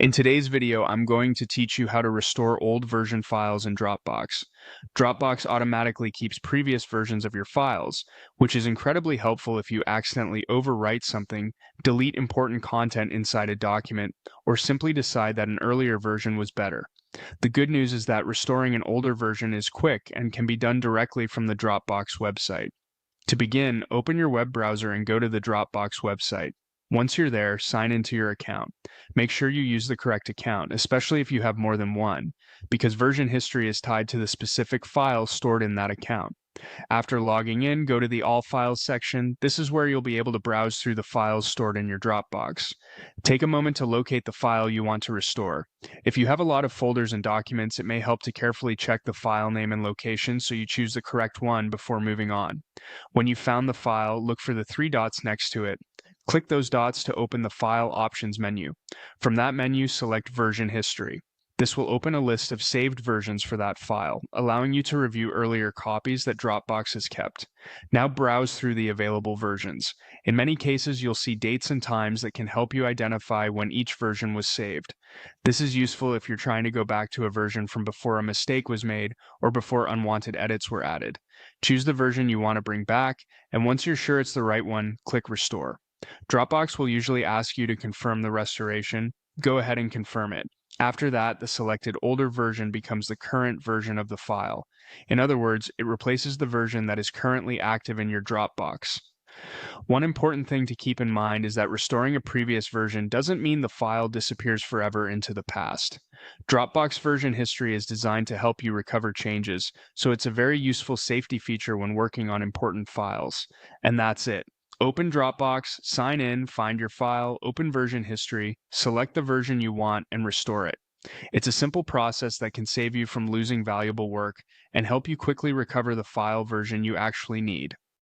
In today's video, I'm going to teach you how to restore old version files in Dropbox. Dropbox automatically keeps previous versions of your files, which is incredibly helpful if you accidentally overwrite something, delete important content inside a document, or simply decide that an earlier version was better. The good news is that restoring an older version is quick and can be done directly from the Dropbox website. To begin, open your web browser and go to the Dropbox website. Once you're there, sign into your account. Make sure you use the correct account, especially if you have more than one, because version history is tied to the specific file stored in that account. After logging in, go to the All Files section. This is where you'll be able to browse through the files stored in your Dropbox. Take a moment to locate the file you want to restore. If you have a lot of folders and documents, it may help to carefully check the file name and location so you choose the correct one before moving on. When you've found the file, look for the three dots next to it. Click those dots to open the File Options menu. From that menu, select Version History. This will open a list of saved versions for that file, allowing you to review earlier copies that Dropbox has kept. Now browse through the available versions. In many cases, you'll see dates and times that can help you identify when each version was saved. This is useful if you're trying to go back to a version from before a mistake was made or before unwanted edits were added. Choose the version you want to bring back, and once you're sure it's the right one, click Restore. Dropbox will usually ask you to confirm the restoration. Go ahead and confirm it. After that, the selected older version becomes the current version of the file. In other words, it replaces the version that is currently active in your Dropbox. One important thing to keep in mind is that restoring a previous version doesn't mean the file disappears forever into the past. Dropbox version history is designed to help you recover changes, so it's a very useful safety feature when working on important files. And that's it. Open Dropbox, sign in, find your file, open version history, select the version you want, and restore it. It's a simple process that can save you from losing valuable work and help you quickly recover the file version you actually need.